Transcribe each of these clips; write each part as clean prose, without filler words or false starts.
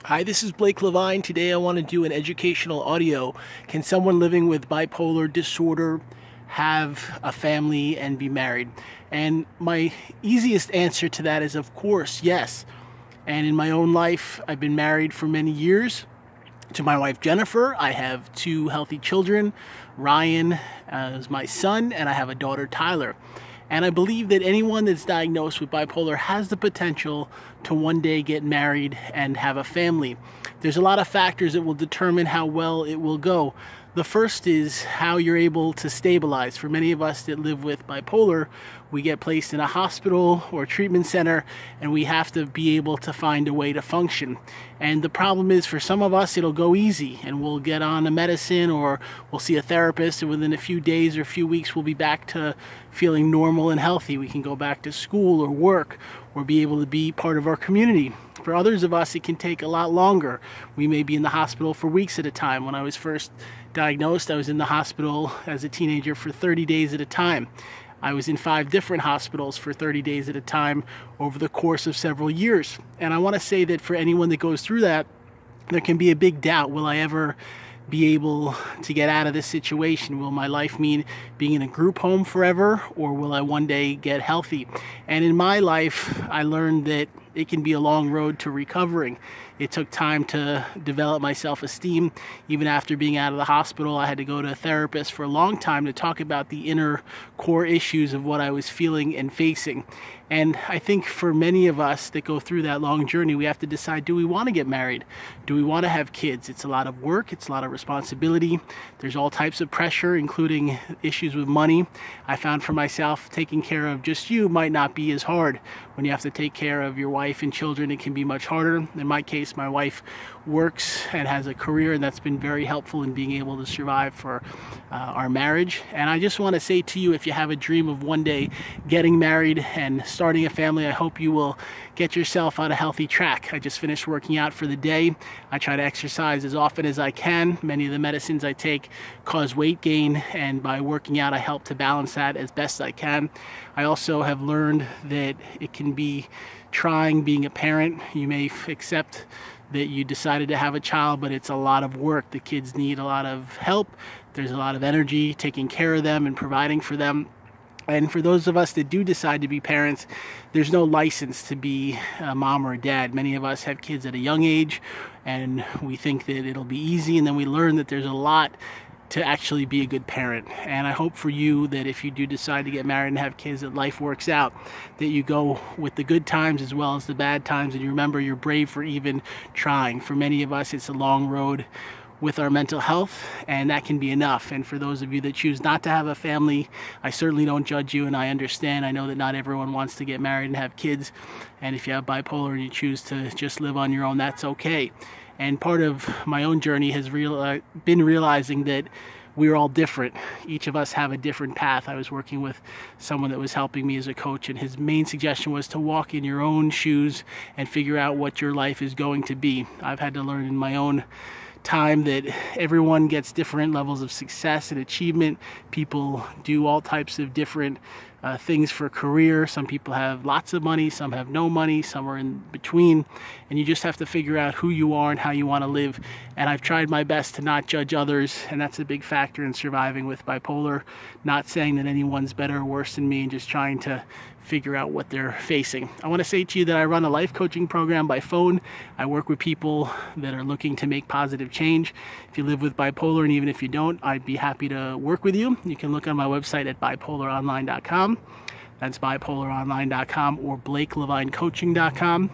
Hi, this is Blake LeVine. Today I want to do an educational audio. Can someone living with bipolar disorder have a family and be married? And my easiest answer to that is, of course, yes. And in my own life, I've been married for many years to my wife Jennifer. I have two healthy children. Ryan is my son, and I have a daughter, Tyler. And I believe that anyone that's diagnosed with bipolar has the potential to one day get married and have a family. There's a lot of factors that will determine how well it will go. The first is how you're able to stabilize. For many of us that live with bipolar, we get placed in a hospital or treatment center, and we have to be able to find a way to function. And the problem is, for some of us, it'll go easy, and we'll get on a medicine or we'll see a therapist, and within a few days or a few weeks, we'll be back to feeling normal and healthy. We can go back to school or work or be able to be part of our community. For others of us, it can take a lot longer. We may be in the hospital for weeks at a time. When I was first diagnosed, I was in the hospital as a teenager for 30 days at a time. I was in 5 different hospitals for 30 days at a time over the course of several years. And I want to say that for anyone that goes through that, there can be a big doubt. Will I ever be able to get out of this situation? Will my life mean being in a group home forever, or will I one day get healthy? And in my life, I learned that it can be a long road to recovering. It took time to develop my self-esteem. Even after being out of the hospital, I had to go to a therapist for a long time to talk about the inner core issues of what I was feeling and facing. And I think for many of us that go through that long journey, we have to decide, do we want to get married? Do we want to have kids? It's a lot of work. It's a lot of responsibility. There's all types of pressure, including issues with money. I found for myself, taking care of just you might not be as hard. When you have to take care of your wife and children, it can be much harder. In my case, my wife works and has a career, and that's been very helpful in being able to survive for our marriage. And I just want to say to you, if you have a dream of one day getting married and starting a family, I hope you will get yourself on a healthy track. I just finished working out for the day. I try to exercise as often as I can. Many of the medicines I take cause weight gain, and by working out, I help to balance that as best I can. I also have learned that it can be trying being a parent. You may accept that you decided to have a child, but it's a lot of work. The kids need a lot of help. There's a lot of energy taking care of them and providing for them. And for those of us that do decide to be parents, there's no license to be a mom or a dad. Many of us have kids at a young age, and we think that it'll be easy, and then we learn that there's a lot to actually be a good parent. And I hope for you that if you do decide to get married and have kids, that life works out, that you go with the good times as well as the bad times, and you remember you're brave for even trying. For many of us, it's a long road with our mental health, and that can be enough. And for those of you that choose not to have a family, I certainly don't judge you, and I understand. I know that not everyone wants to get married and have kids, and if you have bipolar and you choose to just live on your own, that's okay. And part of my own journey has been realizing that we're all different. Each of us have a different path. I was working with someone that was helping me as a coach, and his main suggestion was to walk in your own shoes and figure out what your life is going to be. I've had to learn in my own time that everyone gets different levels of success and achievement. People do all types of different things for career. Some people have lots of money, some have no money, some are in between, and you just have to figure out who you are and how you want to live. And I've tried my best to not judge others, and that's a big factor in surviving with bipolar. Not saying that anyone's better or worse than me, and just trying to figure out what they're facing. I want to say to you that I run a life coaching program by phone. I work with people that are looking to make positive change. If you live with bipolar, and even if you don't, I'd be happy to work with you. You can look on my website at bipolaronline.com. That's bipolaronline.com, or BlakeLevineCoaching.com.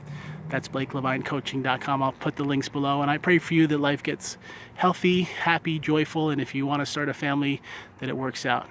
That's BlakeLevineCoaching.com. I'll put the links below, and I pray for you that life gets healthy, happy, joyful, and if you want to start a family, that it works out.